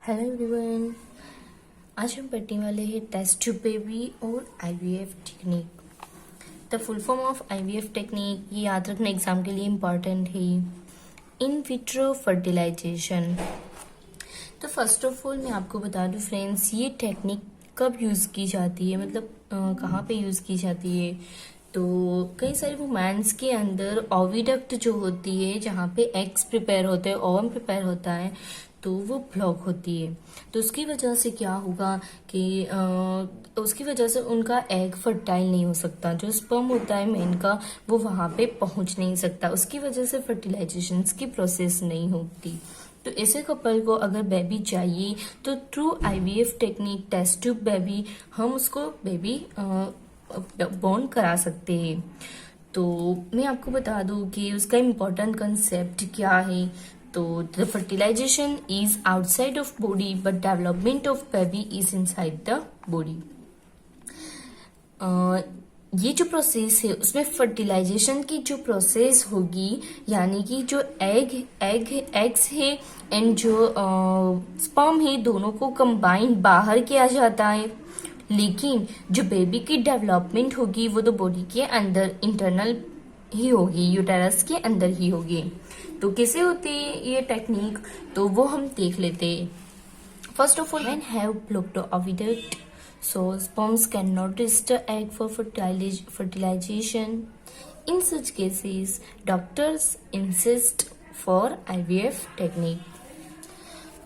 Hello everyone. आज हम पढ़ने वाले हैं टेस्ट ट्यूब बेबी और IVF technique. The full form of IVF technique ये याद रखना एग्जाम के लिए इम्पॉर्टेंट है। In vitro fertilization. तो फर्स्ट ऑफ ऑल मैं आपको बता दूं फ्रेंड्स, ये टेक्निक कब यूज़ की जाती है, मतलब कहाँ पे यूज़ की जाती है। तो कई सारे वुमेन्स के अंदर ओविडक्ट जो होती है, जहाँ पे एग्स प्रिपेयर होते हैं, ओवम प्रिपेयर होता है, तो वो ब्लॉक होती है। तो उसकी वजह से क्या होगा कि उसकी वजह से उनका एग फर्टाइल नहीं हो सकता। जो स्पर्म होता है मेन का, वो वहाँ पे पहुँच नहीं सकता। उसकी वजह से फर्टिलाइजेशन की प्रोसेस नहीं होती। तो ऐसे कपल को अगर बेबी चाहिए तो through IVF technique test tube baby हम उसको बेबी बॉर्न करा सकते हैं। तो मैं आपको बता दूं कि उसका इम्पोर्टेंट कंसेप्ट क्या है। तो the fertilization is outside of body but development of baby is inside the body. ये जो प्रोसेस है उसमें फर्टिलाइजेशन की जो प्रोसेस होगी, यानी कि जो एग्स है एंड जो स्पर्म है, दोनों को कंबाइन बाहर किया जाता है। लेकिन जो बेबी की डेवलपमेंट होगी वो तो बॉडी के अंदर इंटरनल ही होगी, यूटेरस के अंदर ही होगी। तो कैसे होती है ये टेक्निक, तो वो हम देख लेते हैं। First of all, men have blocked oviduct, so sperms cannot reach the egg for fertilization. In such cases, doctors insist for IVF technique.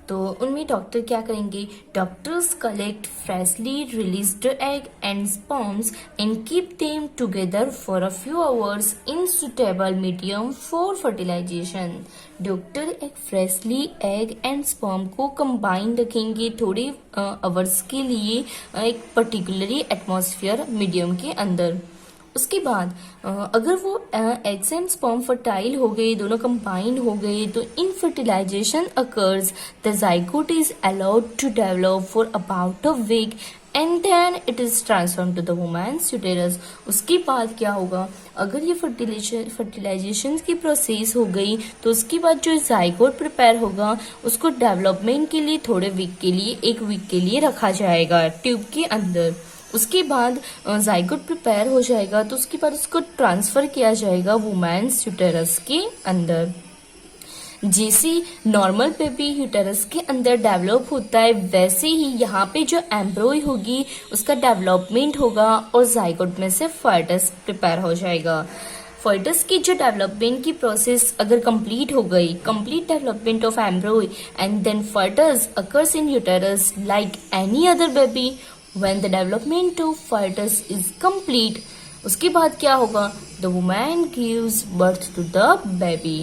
तो उनमें डॉक्टर क्या करेंगे, doctors collect freshly released egg and sperms and keep them together for a few hours in suitable medium for fertilization. Doctor एक freshly egg and sperm को combine रखेंगे थोड़े hours के लिए एक पर्टिकुलरली एटमॉस्फेयर मीडियम के अंदर। उसके बाद अगर वो एग्स एंड स्पर्म फर्टाइल हो गए, दोनों कंबाइन हो गए, तो in fertilization occurs the zygote is allowed to develop for about a week and then it is transform to the women's uterus. उसके बाद क्या होगा, अगर ये फर्टिलाइजेशन की प्रोसेस हो गई तो उसके बाद जो जाइगोट प्रिपेयर होगा उसको डेवलपमेंट के लिए थोड़े वीक के लिए, एक वीक के लिए रखा जाएगा ट्यूब के अंदर। उसके बाद जाइगोट प्रिपेयर हो जाएगा तो उसके बाद उसको ट्रांसफर किया जाएगा वुमेन्स यूटेरस के अंदर। जैसे नॉर्मल बेबी यूटेरस के अंदर डेवलप होता है, वैसे ही यहाँ पे जो एम्ब्रॉय होगी उसका डेवलपमेंट होगा और जाइगोट में से फर्टस प्रिपेयर हो जाएगा। फर्टस की जो डेवलपमेंट की प्रोसेस अगर कंप्लीट हो गई, complete development of embryo and then foetus occurs in uterus like any other baby. When the development of fetus is complete, उसके बाद क्या होगा, the woman gives birth to the baby।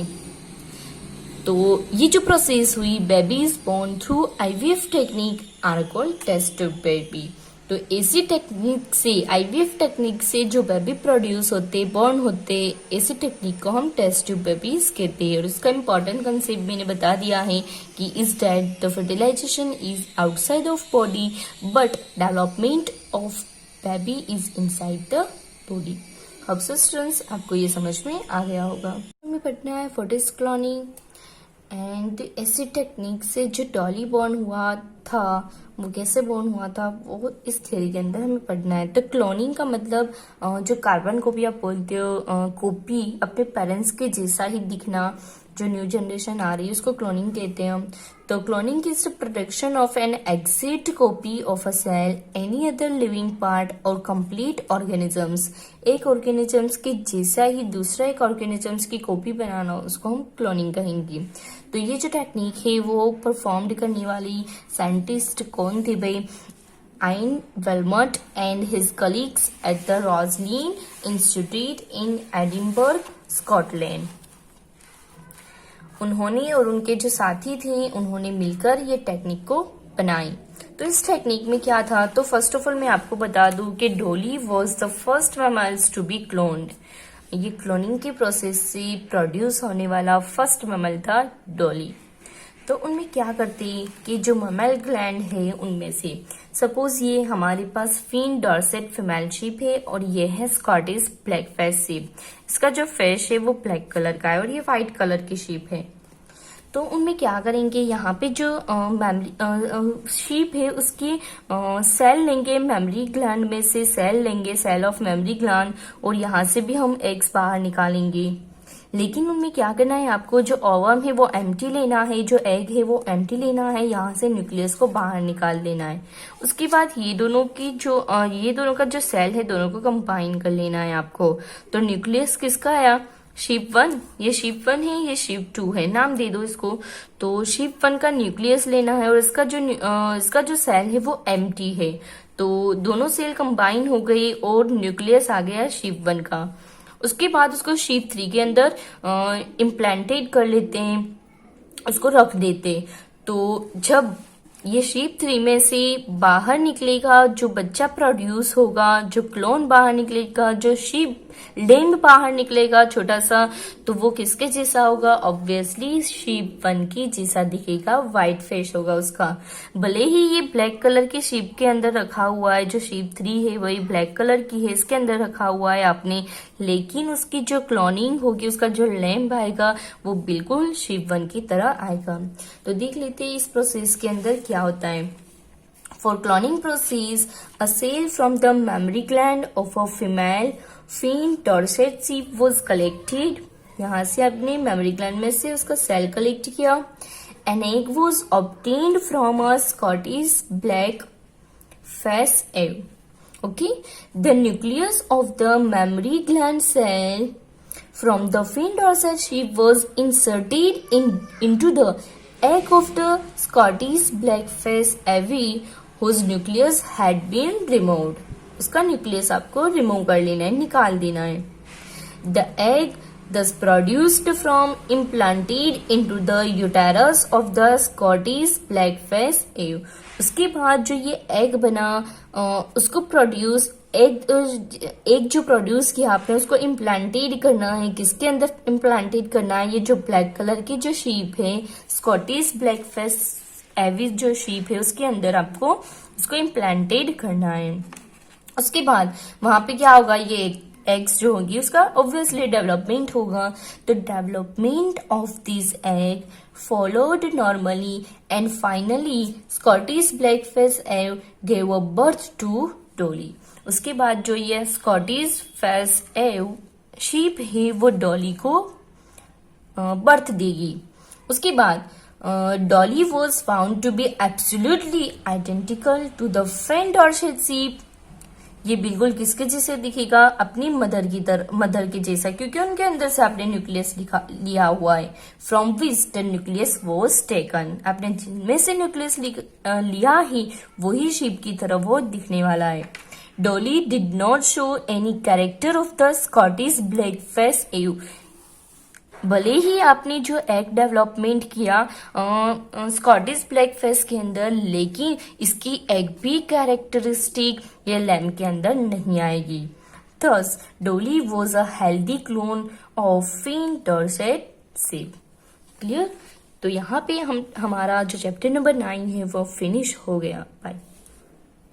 तो ये जो प्रोसेस हुई, baby is born through IVF technique are called test tube baby. तो ऐसी टेक्निक से, आईवीएफ टेक्निक से जो बेबी प्रोड्यूस होते, बॉर्न होते, ऐसी टेक्निक को हम टेस्ट ट्यूब बेबीज कहते हैं। और इसका इम्पोर्टेंट कंसेप्ट मैंने बता दिया है कि is that the fertilization is outside of body but development of baby is inside the body. अब स्टूडेंट्स, आपको ये समझ में आ गया होगा। हमें पढ़ना है फोर्टिस क्लोनिंग एंड ऐसी टेक्निक से जो डॉली बॉर्न हुआ था, वो कैसे बॉर्न हुआ था, वो इस थ्योरी के अंदर हमें पढ़ना है। तो क्लोनिंग का मतलब जो कार्बन कॉपी आप बोलते हो, कॉपी अपने पेरेंट्स के जैसा ही दिखना, जो न्यू जनरेशन आ रही है उसको क्लोनिंग कहते हैं हम। तो cloning is the production of an exact copy of a cell, any other living part और कंप्लीट ऑर्गेनिजम्स। एक ऑर्गेनिजम्स के जैसा ही दूसरा एक ऑर्गेनिजम्स की कॉपी बनाना, उसको हम क्लोनिंग कहेंगे। तो ये जो टेक्निक है वो परफॉर्म करने वाली साइंटिस्ट कौन थे भाई, Ian Wilmut and his colleagues at the Roslin Institute in Edinburgh, Scotland. उन्होंने और उनके जो साथी थे, उन्होंने मिलकर ये टेक्निक को बनाई। तो इस टेक्निक में क्या था, तो फर्स्ट ऑफ ऑल मैं आपको बता दूं कि Dolly was the first mammals to be cloned. ये क्लोनिंग की प्रोसेस से प्रोड्यूस होने वाला फर्स्ट मैमल था डॉली। तो उनमें क्या करते कि जो मैमल ग्लैंड है उनमें से, सपोज ये हमारे पास फिन डॉर्सेट फीमेल शीप है और ये है स्कॉटिश ब्लैक फेस शीप। इसका जो फेस है वो ब्लैक कलर का है और ये व्हाइट कलर की शीप है। तो उनमें क्या करेंगे, यहाँ पे जो मेमरी शीप है उसकी सेल लेंगे, मेमरी ग्लैंड में से सेल लेंगे, सेल ऑफ मेमरी ग्लैंड, और यहाँ से भी हम एग्स बाहर निकालेंगे। लेकिन उनमें क्या करना है, आपको जो ओवम है वो एम्प्टी लेना है, जो एग है वो एम्प्टी लेना है, यहाँ से न्यूक्लियस को बाहर निकाल देना है। उसके बाद ये दोनों का जो सेल है दोनों को कंबाइन कर लेना है आपको। तो न्यूक्लियस किसका आया, शीप 1, ये शीप 1 है, ये शीप 2 है, नाम दे दो इसको। तो शीप 1 का न्यूक्लियस लेना है और इसका जो सेल है वो एम्प्टी है। तो दोनों सेल कंबाइन हो गई और न्यूक्लियस आ गया शीप 1 का। उसके बाद उसको शीप 3 के अंदर इम्प्लांटेड कर लेते हैं, उसको रख देते। तो जब ये शीप 3 में से बाहर निकलेगा, जो बच्चा प्रोड्यूस होगा, जो क्लोन बाहर निकलेगा, जो शीप लिम्ब बाहर निकलेगा छोटा सा, तो वो किसके जैसा होगा, ऑब्वियसली शीप 1 की जैसा दिखेगा, व्हाइट फेस होगा उसका। भले ही ये ब्लैक कलर की शीप के अंदर रखा हुआ है, जो शीप 3 है वही ब्लैक कलर की है, इसके अंदर रखा हुआ है आपने, लेकिन उसकी जो क्लोनिंग होगी, उसका जो लिम्ब आएगा वो बिल्कुल शीप 1 की तरह आएगा। तो देख लेते हैं इस प्रोसेस के अंदर क्या होता है। For cloning process, a cell from the mammary gland of a female fin dorsal sheep was collected. यहाँ से आपने मेमोरी ग्लैंड में से उसका सेल कलेक्ट किया। An egg was obtained from a Scottish black face egg. Okay, the nucleus of the mammary gland cell from the fin dorsal sheep was inserted into the egg of the Scottish blackface avi whose nucleus had been removed. उसका nucleus आपको remove कर लेना है, निकाल देना है। The egg thus produced from implanted into the uterus of the Scottish blackface avi. उसके बाद जो ये एग बना उसको प्रोड्यूस एग जो प्रोड्यूस किया आपने उसको इम्प्लांटेड करना है, किसके अंदर इम्प्लांटेड करना है, ये जो ब्लैक कलर की जो शीप है स्कॉटिश ब्लैक फेस एविस जो शीप है उसके अंदर आपको उसको इम्प्लांटेड करना है। उसके बाद वहां पे क्या होगा, ये एग्स जो होगी उसका ऑब्वियसली डेवलपमेंट होगा। तो development of this egg followed normally and finally Scottish blackface egg gave a birth to Dolly. उसके बाद जो ये स्कॉटिश फेस एव शीप है वो डॉली को बर्थ देगी। उसके बाद Dolly was found to be absolutely identical to the Finn Dorset sheep. ये बिल्कुल किसके जैसे दिखेगा, अपनी मदर के जैसा, क्योंकि उनके अंदर से आपने न्यूक्लियस लिया हुआ है। From which the nucleus was taken, आपने जिनमें से न्यूक्लियस लिया ही वही शीप की तरह वो दिखने वाला है। Dolly did not show any character of the Scottish ब्लैकफेस एव। भले ही आपने जो एग डेवलपमेंट किया स्कॉटिश ब्लैक फेस के अंदर, लेकिन इसकी एग भी कैरेक्टरिस्टिक ये लैम्ब के अंदर नहीं आएगी। Thus Dolly was a healthy clone of Finn Dorset sheep. Clear. तो यहाँ पे हमारा जो चैप्टर नंबर 9 है वो फिनिश हो गया। बाय।